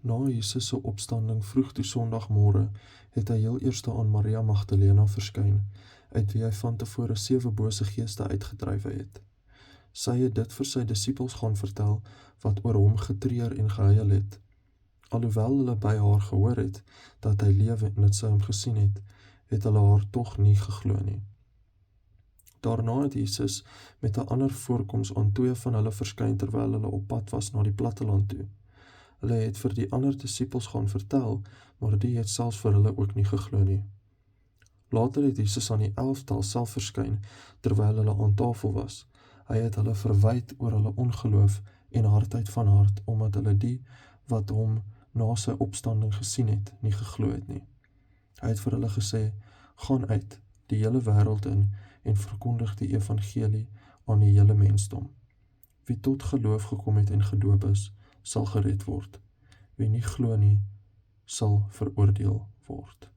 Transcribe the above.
Na Jesus se opstanding vroeg die Sondagmôre, het hy heel eers aan Maria Magdalena verskyn, uit wie hy van tevore 7 bose geeste uitgedrywe het. Sy het dit vir sy disippels gaan vertel, wat oor hom getreur en gehuil het. Alhoewel hulle by haar gehoor het, dat hy lewe en dat sy hom gesien het hulle haar tog nie geglo nie. Daarna het Jesus met 'n ander voorkoms aan 2 van hulle verskyn terwyl hulle op pad was na die platteland toe. Hulle het vir die ander disippels gaan vertel, maar die het selfs vir hulle ook nie geglo nie. Later het Jesus aan die 11-tal self verskyn, terwyl hulle aan tafel was. Hy het hulle verwyd oor hulle ongeloof en hardheid van hart, omdat hulle die wat hom na sy opstanding gesien het, nie geglo het nie. Hy het vir hulle gesê, gaan uit die hele wêreld in en verkondig die evangelie aan die hele mensdom. Wie tot geloof gekom het en gedoop is, sal gered word. Wie nie glo nie, sal veroordeel word.